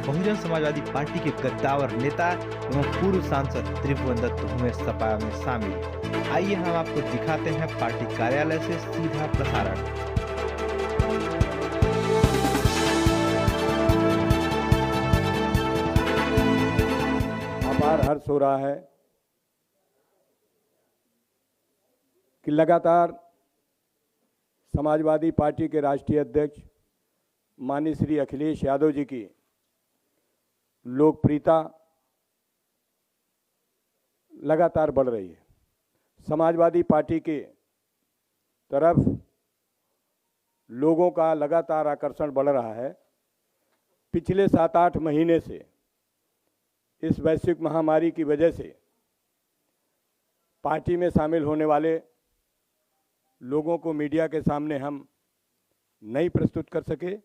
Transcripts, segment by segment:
Bahujan Samajwadi party के कद्दावर नेता एवं पूर्व सांसद त्रिभुवन दत्त हुए सपा में शामिल। आइए हम आपको दिखाते हैं पार्टी कार्यालय से सीधा प्रसारण। अपार हर्ष हो रहा है कि लगातार समाजवादी पार्टी के राष्ट्रीय अध्यक्ष माननीय श्री अखिलेश यादव जी की लोकप्रियता लगातार बढ़ रही है। समाजवादी पार्टी के तरफ लोगों का लगातार आकर्षण बढ़ रहा है। पिछले 7-8 महीने से इस वैश्विक महामारी की वजह से पार्टी में शामिल होने वाले लोगों को मीडिया के सामने हम नहीं प्रस्तुत कर सके,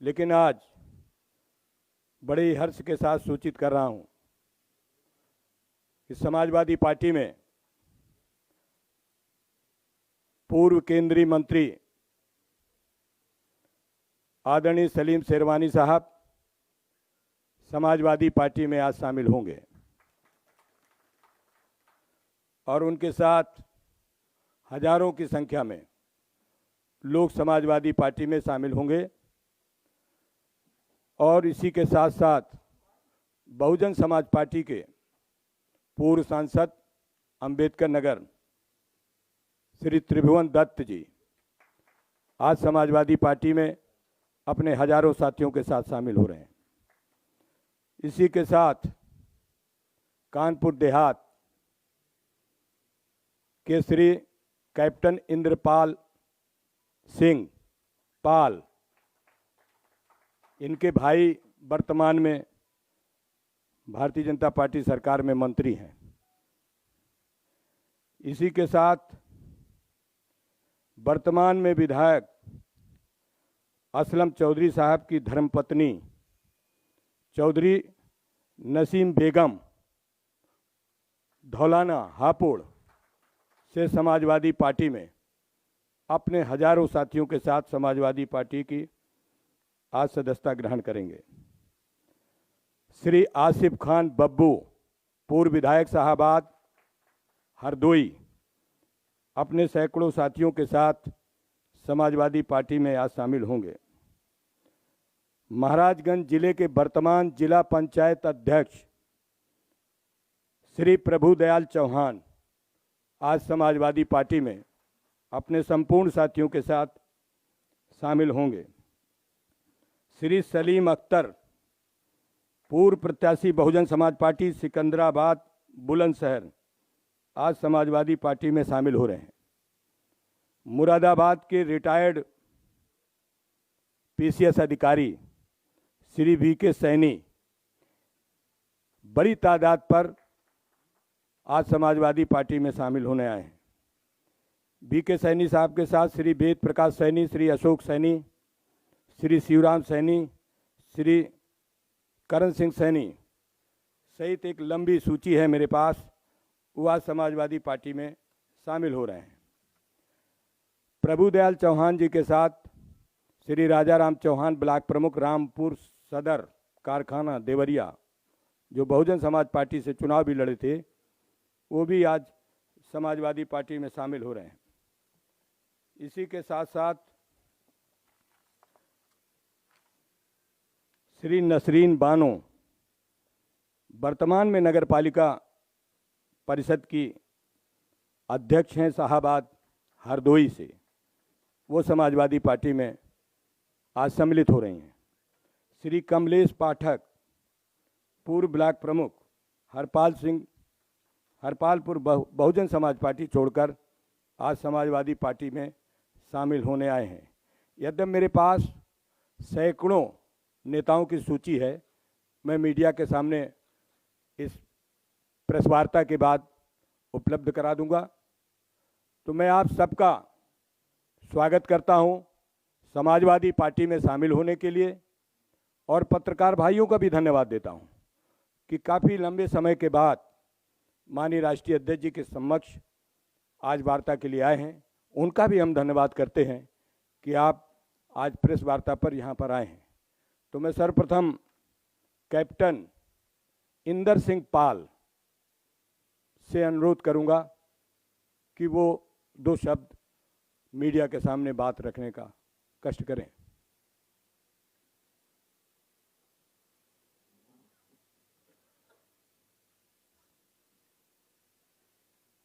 लेकिन आज बड़े ही हर्ष के साथ सूचित कर रहा हूं कि समाजवादी पार्टी में पूर्व केंद्रीय मंत्री आदरणीय सलीम शेरवानी साहब समाजवादी पार्टी में आज शामिल होंगे और उनके साथ हजारों की संख्या में लोग समाजवादी पार्टी में शामिल होंगे। और इसी के साथ साथ बहुजन समाज पार्टी के पूर्व सांसद अंबेडकर नगर श्री त्रिभुवन दत्त जी आज समाजवादी पार्टी में अपने हजारों साथियों के साथ शामिल हो रहे हैं। इसी के साथ कानपुर देहात के श्री कैप्टन इंद्रपाल सिंह पाल, इनके भाई वर्तमान में भारतीय जनता पार्टी सरकार में मंत्री हैं। इसी के साथ वर्तमान में विधायक असलम चौधरी साहब की धर्मपत्नी चौधरी नसीम बेगम धौलाना हापुड़ से समाजवादी पार्टी में अपने हजारों साथियों के साथ समाजवादी पार्टी की आज सदस्यता ग्रहण करेंगे। श्री आसिफ खान बब्बू पूर्व विधायक शाहाबाद हरदोई अपने सैकड़ों साथियों के साथ समाजवादी पार्टी में आज शामिल होंगे। महाराजगंज जिले के वर्तमान जिला पंचायत अध्यक्ष श्री प्रभुदयाल चौहान आज समाजवादी पार्टी में अपने संपूर्ण साथियों के साथ शामिल होंगे। श्री सलीम अख्तर पूर्व प्रत्याशी बहुजन समाज पार्टी सिकंदराबाद बुलंदशहर आज समाजवादी पार्टी में शामिल हो रहे हैं। मुरादाबाद के रिटायर्ड पीसीएस अधिकारी श्री वीके सैनी बड़ी तादाद पर आज समाजवादी पार्टी में शामिल होने आए हैं। वीके सैनी साहब के साथ श्री वेद प्रकाश सैनी, श्री अशोक सैनी, श्री शिवराम सैनी, श्री करण सिंह सैनी सहित एक लंबी सूची है मेरे पास, वो आज समाजवादी पार्टी में शामिल हो रहे हैं। प्रभुदयाल चौहान जी के साथ श्री राजाराम चौहान ब्लॉक प्रमुख रामपुर सदर कारखाना देवरिया जो बहुजन समाज पार्टी से चुनाव भी लड़े थे, वो भी आज समाजवादी पार्टी में शामिल हो रहे हैं। इसी के साथ साथ श्री नसरीन बानो वर्तमान में नगर पालिका परिषद की अध्यक्ष हैं शाहाबाद हरदोई से, वो समाजवादी पार्टी में आज सम्मिलित हो रही हैं। श्री कमलेश पाठक पूर्व ब्लॉक प्रमुख हरपालपुर बहुजन समाज पार्टी छोड़कर आज समाजवादी पार्टी में शामिल होने आए हैं। यद्यपि मेरे पास सैकड़ों नेताओं की सूची है, मैं मीडिया के सामने इस प्रेस वार्ता के बाद उपलब्ध करा दूंगा। तो मैं आप सबका स्वागत करता हूं समाजवादी पार्टी में शामिल होने के लिए और पत्रकार भाइयों का भी धन्यवाद देता हूं कि काफ़ी लंबे समय के बाद माननीय राष्ट्रीय अध्यक्ष जी के समक्ष आज वार्ता के लिए आए हैं। उनका भी हम धन्यवाद करते हैं कि आप आज प्रेस वार्ता पर यहाँ पर आए हैं। तो मैं सर्वप्रथम कैप्टन इंदर सिंह पाल से अनुरोध करूंगा कि वो 2 शब्द मीडिया के सामने बात रखने का कष्ट करें।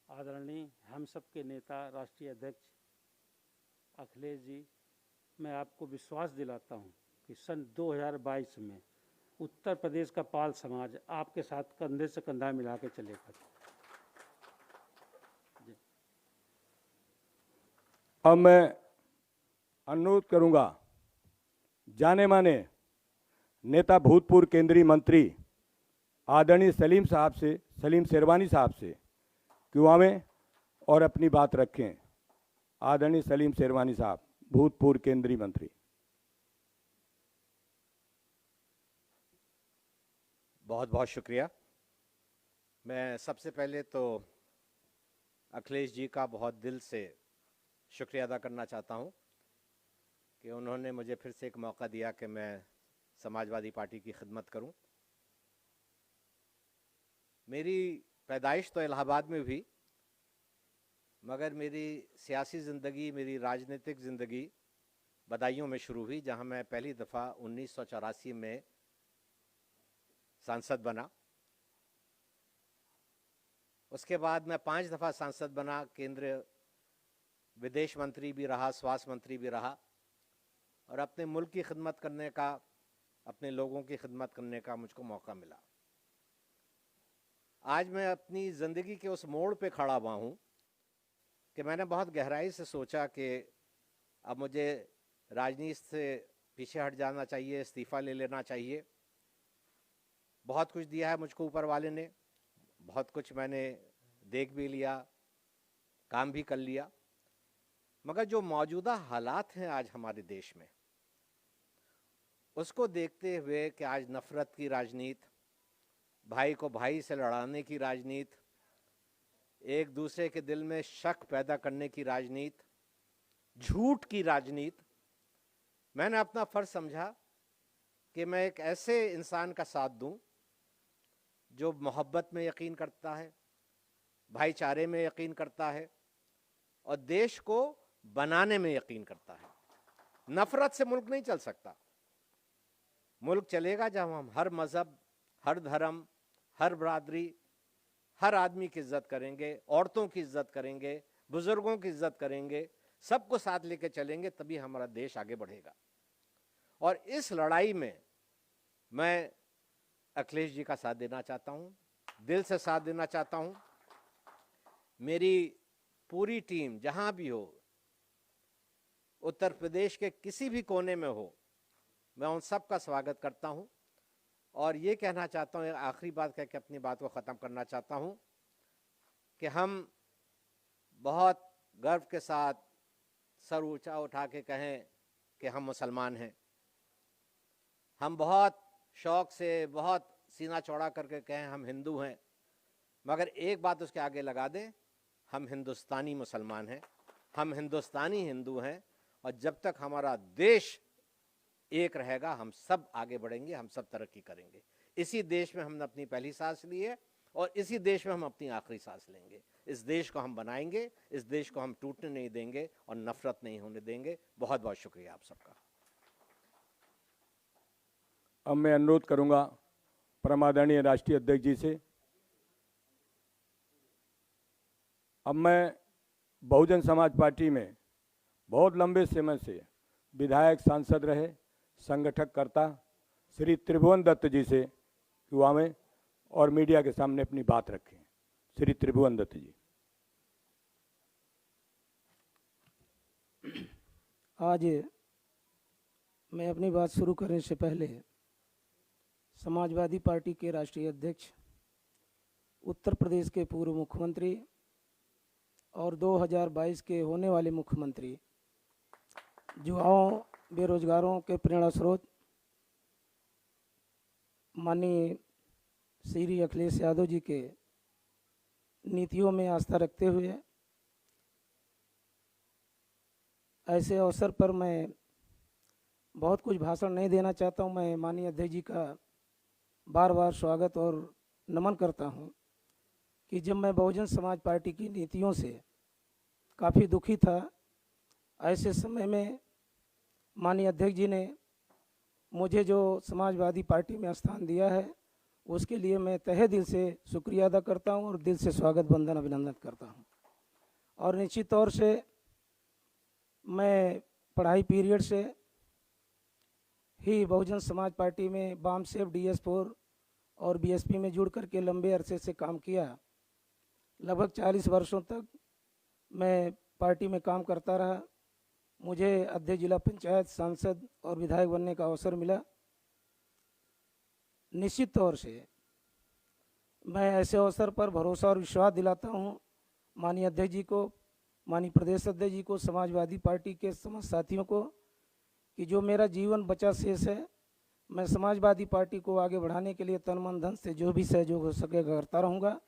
आदरणीय हम सब के नेता राष्ट्रीय अध्यक्ष अखिलेश जी, मैं आपको विश्वास दिलाता हूं कि सन 2022 में उत्तर प्रदेश का पाल समाज आपके साथ कंधे से कंधा मिला के चलेगा। अब मैं अनुरोध करूंगा जाने माने नेता भूतपूर्व केंद्रीय मंत्री आदरणीय सलीम शेरवानी साहब से कि वो आवें और अपनी बात रखें। आदरणीय सलीम शेरवानी साहब, भूतपूर्व केंद्रीय मंत्री। बहुत बहुत शुक्रिया। मैं सबसे पहले तो अखिलेश जी का बहुत दिल से शुक्रिया अदा करना चाहता हूं कि उन्होंने मुझे फिर से एक मौका दिया कि मैं समाजवादी पार्टी की खिदमत करूं। मेरी पैदाइश तो इलाहाबाद में हुई, मगर मेरी सियासी ज़िंदगी, मेरी राजनीतिक ज़िंदगी बदायूं में शुरू हुई, जहां मैं पहली दफ़ा 1984 में सांसद बना। उसके बाद मैं 5 दफ़ा सांसद बना, केंद्रीय विदेश मंत्री भी रहा, स्वास्थ्य मंत्री भी रहा, और अपने मुल्क की खिदमत करने का, अपने लोगों की खिदमत करने का मुझको मौका मिला। आज मैं अपनी ज़िंदगी के उस मोड़ पे खड़ा हुआ हूँ कि मैंने बहुत गहराई से सोचा कि अब मुझे राजनीति से पीछे हट जाना चाहिए, इस्तीफ़ा ले लेना चाहिए। बहुत कुछ दिया है मुझको ऊपर वाले ने, बहुत कुछ मैंने देख भी लिया, काम भी कर लिया, मगर जो मौजूदा हालात हैं आज हमारे देश में, उसको देखते हुए कि आज नफ़रत की राजनीति, भाई को भाई से लड़ाने की राजनीति, एक दूसरे के दिल में शक पैदा करने की राजनीति, झूठ की राजनीति, मैंने अपना फ़र्ज़ समझा कि मैं एक ऐसे इंसान का साथ दूं जो मोहब्बत में यकीन करता है, भाईचारे में यकीन करता है और देश को बनाने में यकीन करता है। नफ़रत से मुल्क नहीं चल सकता। मुल्क चलेगा जब हम हर मज़हब, हर धर्म, हर बरादरी, हर आदमी की इज्जत करेंगे, औरतों की इज्जत करेंगे, बुजुर्गों की इज्जत करेंगे, सबको साथ लेके चलेंगे, तभी हमारा देश आगे बढ़ेगा। और इस लड़ाई में मैं अखिलेश जी का साथ देना चाहता हूँ, दिल से साथ देना चाहता हूँ। मेरी पूरी टीम जहाँ भी हो, उत्तर प्रदेश के किसी भी कोने में हो, मैं उन सब का स्वागत करता हूँ। और ये कहना चाहता हूँ, आखिरी बात कह के अपनी बात को ख़त्म करना चाहता हूँ कि हम बहुत गर्व के साथ सर ऊंचा उठा के कहें कि हम मुसलमान हैं। हम बहुत शौक़ से, बहुत सीना चौड़ा करके कहें हम हिंदू हैं, मगर एक बात उसके आगे लगा दें, हम हिंदुस्तानी मुसलमान हैं, हम हिंदुस्तानी हिंदू हैं। और जब तक हमारा देश एक रहेगा, हम सब आगे बढ़ेंगे, हम सब तरक्की करेंगे। इसी देश में हमने अपनी पहली सांस ली है और इसी देश में हम अपनी आखिरी सांस लेंगे। इस देश को हम बनाएंगे, इस देश को हम टूटने नहीं देंगे और नफरत नहीं होने देंगे। बहुत बहुत शुक्रिया आप सबका। अब मैं अनुरोध करूंगा परमादरणीय राष्ट्रीय अध्यक्ष जी से। अब मैं बहुजन समाज पार्टी में बहुत लंबे समय से विधायक, सांसद रहे, संगठक करता श्री त्रिभुवन दत्त जी से कि वो आवें और मीडिया के सामने अपनी बात रखें। श्री त्रिभुवन दत्त जी। आज मैं अपनी बात शुरू करने से पहले समाजवादी पार्टी के राष्ट्रीय अध्यक्ष, उत्तर प्रदेश के पूर्व मुख्यमंत्री और 2022 के होने वाले मुख्यमंत्री, युवाओं, बेरोजगारों के प्रेरणा स्रोत माननीय श्री अखिलेश यादव जी के नीतियों में आस्था रखते हुए ऐसे अवसर पर मैं बहुत कुछ भाषण नहीं देना चाहता हूं। मैं माननीय अध्यक्ष जी का बार बार स्वागत और नमन करता हूं कि जब मैं बहुजन समाज पार्टी की नीतियों से काफ़ी दुखी था, ऐसे समय में माननीय अध्यक्ष जी ने मुझे जो समाजवादी पार्टी में स्थान दिया है उसके लिए मैं तहे दिल से शुक्रिया अदा करता हूं और दिल से स्वागत वंदन अभिनंदन करता हूं। और निश्चित तौर से मैं पढ़ाई पीरियड से ही बहुजन समाज पार्टी में बाम सेफ DS4 और BSP में जुड़ करके लंबे अरसे से काम किया। लगभग 40 वर्षों तक मैं पार्टी में काम करता रहा। मुझे अध्यक्ष जिला पंचायत, सांसद और विधायक बनने का अवसर मिला। निश्चित तौर से मैं ऐसे अवसर पर भरोसा और विश्वास दिलाता हूं माननीय अध्यक्ष जी को, माननीय प्रदेश अध्यक्ष जी को, समाजवादी पार्टी के समस्त साथियों को कि जो मेरा जीवन बचा शेष है मैं समाजवादी पार्टी को आगे बढ़ाने के लिए तन मन धन से जो भी सहयोग हो सकेगा करता रहूँगा।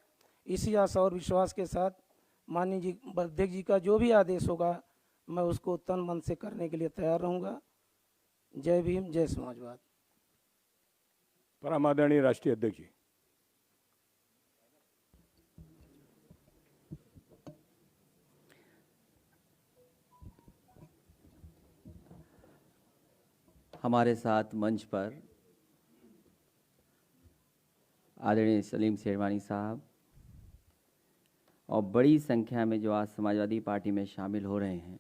इसी आशा और विश्वास के साथ माननीय जी अध्यक्ष जी का जो भी आदेश होगा मैं उसको तन मन से करने के लिए तैयार रहूँगा। जय भीम, जय समाजवाद। परम आदरणीय राष्ट्रीय अध्यक्ष जी। हमारे साथ मंच पर आदरणीय सलीम शेरवानी साहब और बड़ी संख्या में जो आज समाजवादी पार्टी में शामिल हो रहे हैं,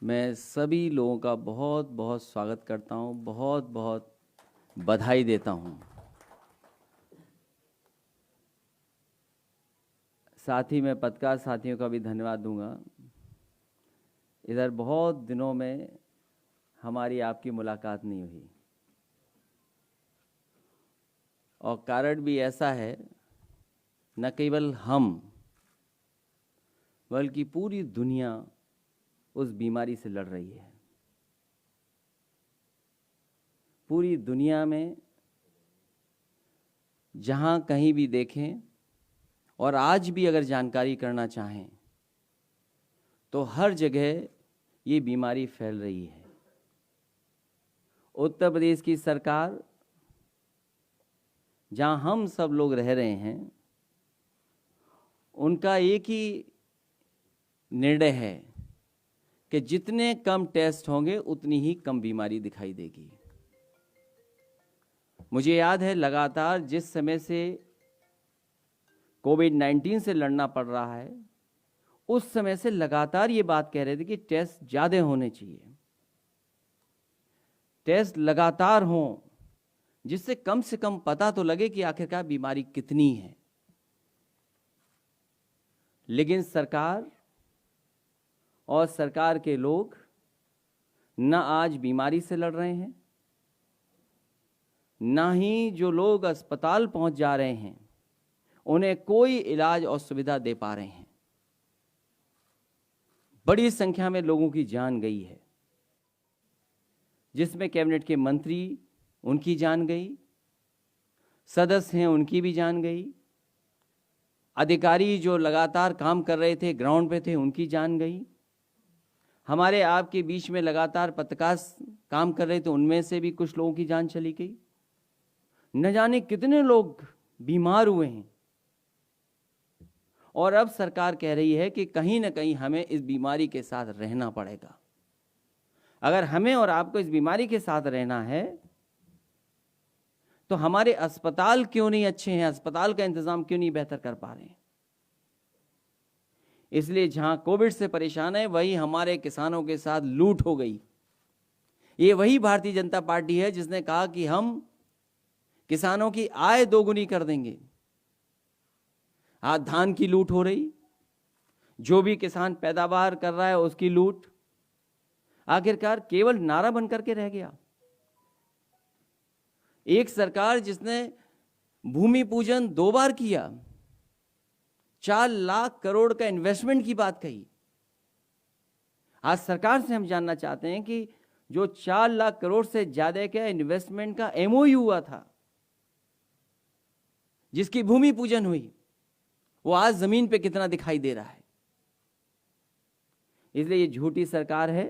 मैं सभी लोगों का बहुत बहुत स्वागत करता हूं, बहुत बहुत बधाई देता हूं। साथ ही मैं पत्रकार साथियों का भी धन्यवाद दूंगा। इधर बहुत दिनों में हमारी आपकी मुलाकात नहीं हुई और कारण भी ऐसा है, न केवल हम बल्कि पूरी दुनिया उस बीमारी से लड़ रही है। पूरी दुनिया में जहां कहीं भी देखें और आज भी अगर जानकारी करना चाहें तो हर जगह ये बीमारी फैल रही है। उत्तर प्रदेश की सरकार, जहां हम सब लोग रह रहे हैं, उनका एक ही निर्णय है कि जितने कम टेस्ट होंगे उतनी ही कम बीमारी दिखाई देगी। मुझे याद है लगातार जिस समय से कोविड-19 से लड़ना पड़ रहा है, उस समय से लगातार ये बात कह रहे थे कि टेस्ट ज़्यादा होने चाहिए, टेस्ट लगातार हों, जिससे कम से कम पता तो लगे कि आखिरकार बीमारी कितनी है। लेकिन सरकार और सरकार के लोग न आज बीमारी से लड़ रहे हैं, ना ही जो लोग अस्पताल पहुंच जा रहे हैं उन्हें कोई इलाज और सुविधा दे पा रहे हैं। बड़ी संख्या में लोगों की जान गई है, जिसमें कैबिनेट के मंत्री, उनकी जान गई, सदस्य हैं उनकी भी जान गई, अधिकारी जो लगातार काम कर रहे थे, ग्राउंड पे थे, उनकी जान गई, हमारे आपके बीच में लगातार पत्रकार काम कर रहे थे, उनमें से भी कुछ लोगों की जान चली गई। न जाने कितने लोग बीमार हुए हैं और अब सरकार कह रही है कि कहीं ना कहीं हमें इस बीमारी के साथ रहना पड़ेगा। अगर हमें और आपको इस बीमारी के साथ रहना है तो हमारे अस्पताल क्यों नहीं अच्छे हैं, अस्पताल का इंतजाम क्यों नहीं बेहतर कर पा रहे हैं। इसलिए जहां कोविड से परेशान है वही हमारे किसानों के साथ लूट हो गई। ये वही भारतीय जनता पार्टी है जिसने कहा कि हम किसानों की आय दोगुनी कर देंगे। आज धान की लूट हो रही, जो भी किसान पैदावार कर रहा है उसकी लूट, आखिरकार केवल नारा बन करके रह गया। एक सरकार जिसने भूमि पूजन 2 बार किया, 4 लाख करोड़ का इन्वेस्टमेंट की बात कही। आज सरकार से हम जानना चाहते हैं कि जो 4 लाख करोड़ से ज्यादा का इन्वेस्टमेंट का MOU हुआ था, जिसकी भूमि पूजन हुई, वो आज जमीन पे कितना दिखाई दे रहा है। इसलिए ये झूठी सरकार है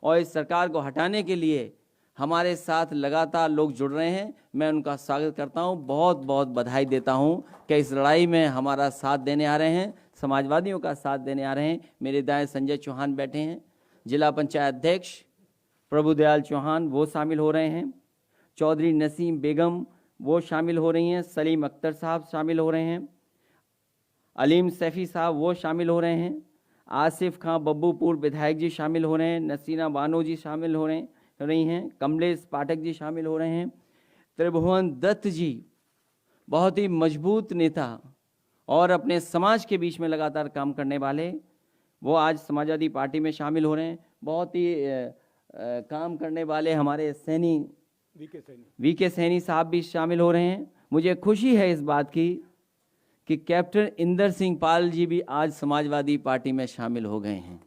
और इस सरकार को हटाने के लिए हमारे साथ लगातार लोग जुड़ रहे हैं। मैं उनका स्वागत करता हूं, बहुत बहुत बधाई देता हूं कि इस लड़ाई में हमारा साथ देने आ रहे हैं, समाजवादियों का साथ देने आ रहे हैं। मेरे दाएं संजय चौहान बैठे हैं, जिला पंचायत अध्यक्ष प्रभुदयाल चौहान वो शामिल हो रहे हैं, चौधरी नसीम बेगम वो शामिल हो रही हैं, सलीम अख्तर साहब शामिल हो रहे हैं, अलीम सैफी साहब वो शामिल हो रहे हैं, आसिफ खां बब्बूपुर विधायक जी शामिल हो रहे हैं, नसीना बानो जी शामिल हो रही हैं, कमलेश पाठक जी शामिल हो रहे हैं, त्रिभुवन दत्त जी बहुत ही मजबूत नेता और अपने समाज के बीच में लगातार काम करने वाले, वो आज समाजवादी पार्टी में शामिल हो रहे हैं। बहुत ही काम करने वाले हमारे सैनी वीके सैनी साहब भी शामिल हो रहे हैं। मुझे खुशी है इस बात की कि कैप्टन इंदर सिंह पाल जी भी आज समाजवादी पार्टी में शामिल हो गए हैं।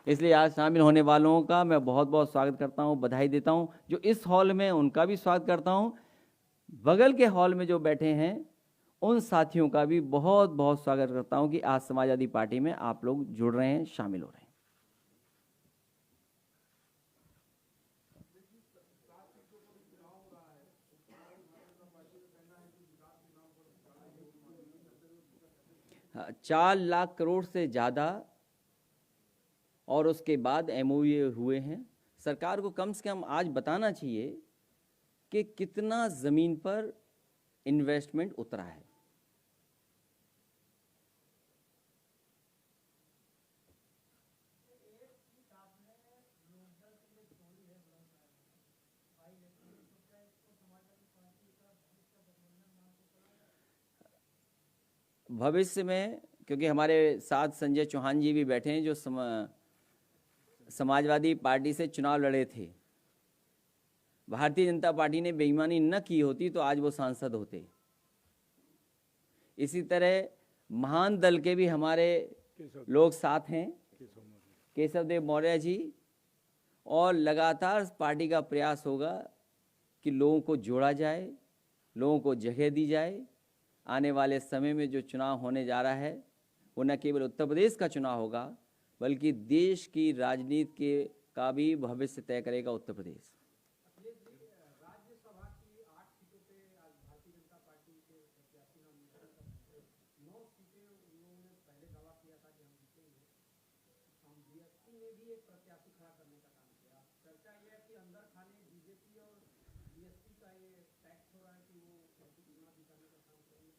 इसलिए आज शामिल होने वालों का मैं बहुत बहुत स्वागत करता हूं, बधाई देता हूं। जो इस हॉल में उनका भी स्वागत करता हूं, बगल के हॉल में जो बैठे हैं उन साथियों का भी बहुत बहुत स्वागत करता हूं कि आज समाजवादी पार्टी में आप लोग जुड़ रहे हैं, शामिल हो रहे हैं। हाँ, 4 लाख करोड़ से ज़्यादा और उसके बाद MOU हुए हैं। सरकार को कम से कम आज बताना चाहिए कि कितना ज़मीन पर इन्वेस्टमेंट उतरा है। भविष्य में, क्योंकि हमारे साथ संजय चौहान जी भी बैठे हैं जो समाजवादी पार्टी से चुनाव लड़े थे। भारतीय जनता पार्टी ने बेईमानी न की होती तो आज वो सांसद होते। इसी तरह महान दल के भी हमारे लोग साथ हैं, केशव देव मौर्य जी, और लगातार पार्टी का प्रयास होगा कि लोगों को जोड़ा जाए, लोगों को जगह दी जाए। आने वाले समय में जो चुनाव होने जा रहा है वो न केवल उत्तर प्रदेश का चुनाव होगा बल्कि देश की राजनीति का भी भविष्य तय करेगा उत्तर प्रदेश।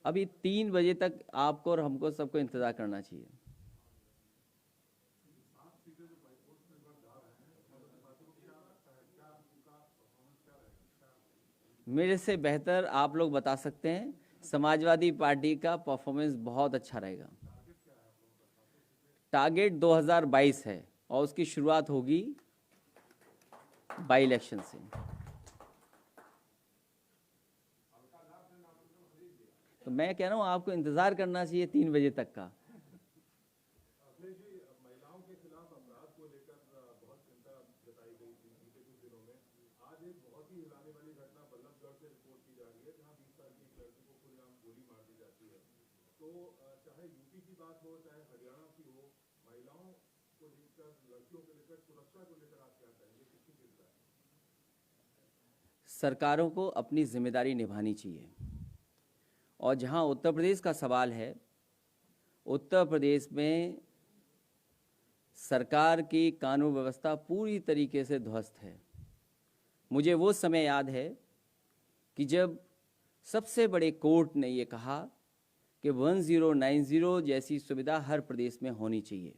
अभी 3 बजे तक आपको और हमको सबको इंतजार करना चाहिए। मेरे से बेहतर आप लोग बता सकते हैं। समाजवादी पार्टी का परफॉर्मेंस बहुत अच्छा रहेगा। टारगेट 2022 है और उसकी शुरुआत होगी बाई इलेक्शन से। तो मैं कह रहा हूं आपको इंतजार करना चाहिए 3 बजे तक का। महिलाओं के खिलाफ अपराध को लेकर बहुत चिंता जताई गई थी बीते कुछ दिनों में। आज एक बहुत ही हिलाने वाली घटना बल्लभगढ़ से रिपोर्ट की जा रही है जहां 20 साल की एक लड़की को खुलेआम गोली मार दी जाती है। तो चाहे यूपी की बात हो चाहे हरियाणा की हो, महिलाओं को लेकर, लड़कियों को लेकर, सुरक्षा को लेकर आप क्या कहेंगे, किसकी चिंता है? सरकारों को अपनी जिम्मेदारी निभानी चाहिए। और जहां उत्तर प्रदेश का सवाल है, उत्तर प्रदेश में सरकार की कानून व्यवस्था पूरी तरीके से ध्वस्त है। मुझे वो समय याद है कि जब सबसे बड़े कोर्ट ने ये कहा कि 1090 जैसी सुविधा हर प्रदेश में होनी चाहिए,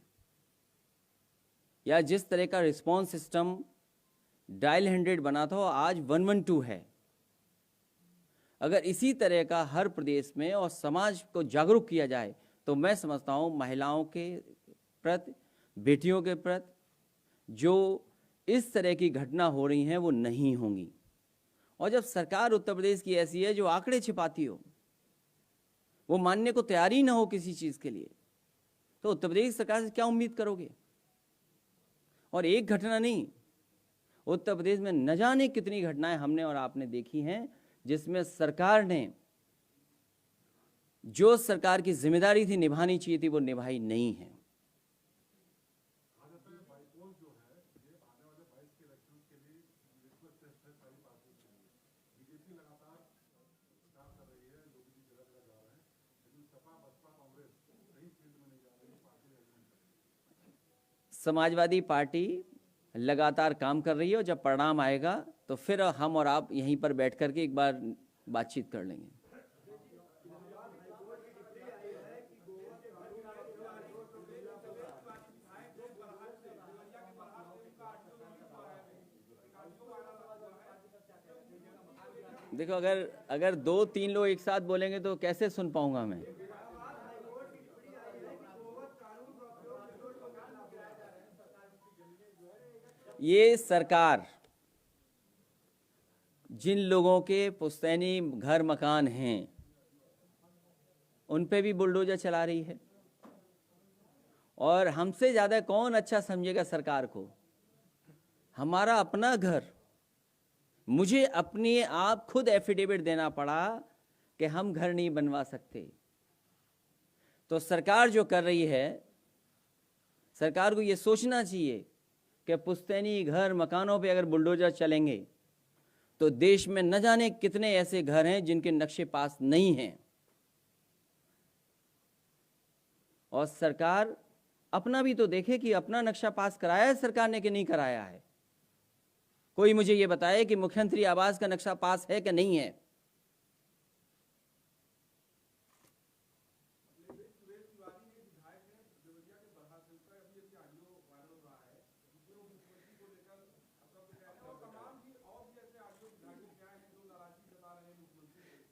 या जिस तरह का रिस्पांस सिस्टम डायल 100 बना था आज 112 है। अगर इसी तरह का हर प्रदेश में और समाज को जागरूक किया जाए तो मैं समझता हूँ महिलाओं के प्रति, बेटियों के प्रति जो इस तरह की घटना हो रही हैं वो नहीं होंगी। और जब सरकार उत्तर प्रदेश की ऐसी है जो आंकड़े छिपाती हो, वो मानने को तैयार ही ना हो किसी चीज़ के लिए, तो उत्तर प्रदेश सरकार से क्या उम्मीद करोगे? और एक घटना नहीं, उत्तर प्रदेश में न जाने कितनी घटनाएं हमने और आपने देखी हैं जिसमें सरकार ने जो सरकार की जिम्मेदारी थी निभानी चाहिए थी वो निभाई नहीं है। समाजवादी पार्टी लगातार काम कर रही है और जब परिणाम आएगा तो फिर हम और आप यहीं पर बैठ कर के एक बार बातचीत कर लेंगे। देखो, अगर 2-3 लोग एक साथ बोलेंगे तो कैसे सुन पाऊंगा मैं। ये सरकार जिन लोगों के पुश्तैनी घर मकान हैं उन पे भी बुलडोजर चला रही है, और हमसे ज़्यादा कौन अच्छा समझेगा सरकार को। हमारा अपना घर, मुझे अपने आप खुद एफिडेविट देना पड़ा कि हम घर नहीं बनवा सकते। तो सरकार जो कर रही है, सरकार को ये सोचना चाहिए कि पुश्तैनी घर मकानों पे अगर बुलडोजर चलेंगे तो देश में न जाने कितने ऐसे घर हैं जिनके नक्शे पास नहीं हैं। और सरकार अपना भी तो देखे कि अपना नक्शा पास कराया है सरकार ने कि नहीं कराया है। कोई मुझे ये बताए कि मुख्यमंत्री आवास का नक्शा पास है कि नहीं है।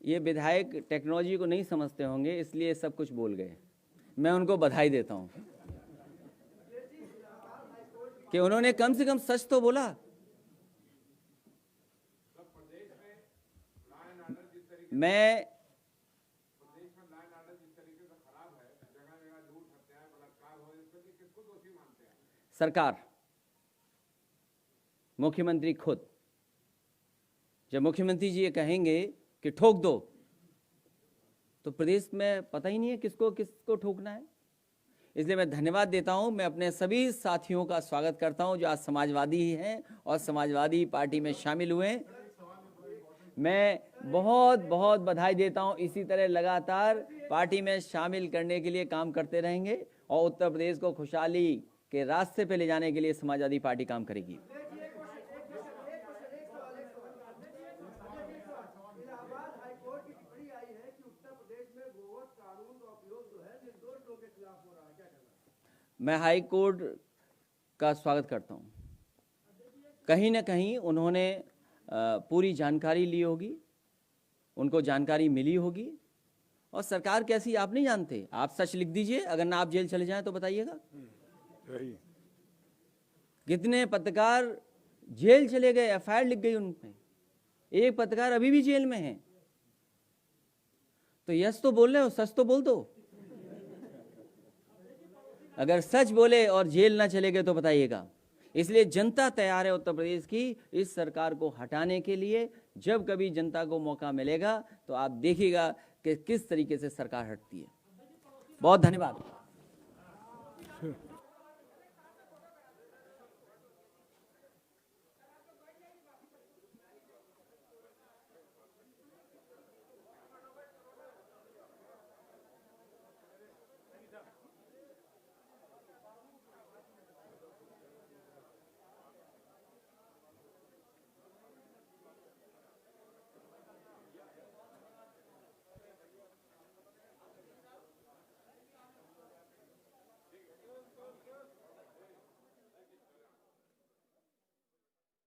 ये विधायक टेक्नोलॉजी को नहीं समझते होंगे, इसलिए सब कुछ बोल गए। मैं उनको बधाई देता हूं कि उन्होंने कम से कम सच तो बोला। मैं सरकार, मुख्यमंत्री खुद, जब मुख्यमंत्री जी ये कहेंगे कि ठोक दो, तो प्रदेश में पता ही नहीं है किसको ठोकना है। इसलिए मैं धन्यवाद देता हूं। मैं अपने सभी साथियों का स्वागत करता हूं जो आज समाजवादी ही हैं और समाजवादी पार्टी में शामिल हुए। मैं बहुत बहुत बधाई देता हूं। इसी तरह लगातार पार्टी में शामिल करने के लिए काम करते रहेंगे और उत्तर प्रदेश को खुशहाली के रास्ते पे ले जाने के लिए समाजवादी पार्टी काम करेगी। मैं हाई कोर्ट का स्वागत करता हूं। कहीं ना कहीं उन्होंने पूरी जानकारी ली होगी, उनको जानकारी मिली होगी, और सरकार कैसी आप नहीं जानते। आप सच लिख दीजिए, अगर ना आप जेल चले जाएं तो बताइएगा। कितने पत्रकार जेल चले गए, एफआईआर लिख गई उन पे, एक पत्रकार अभी भी जेल में है। तो यस तो बोल रहे हो, सच तो बोल दो। अगर सच बोले और जेल ना चले गए तो बताइएगा। इसलिए जनता तैयार है उत्तर प्रदेश की इस सरकार को हटाने के लिए। जब कभी जनता को मौका मिलेगा तो आप देखिएगा कि किस तरीके से सरकार हटती है। बहुत धन्यवाद।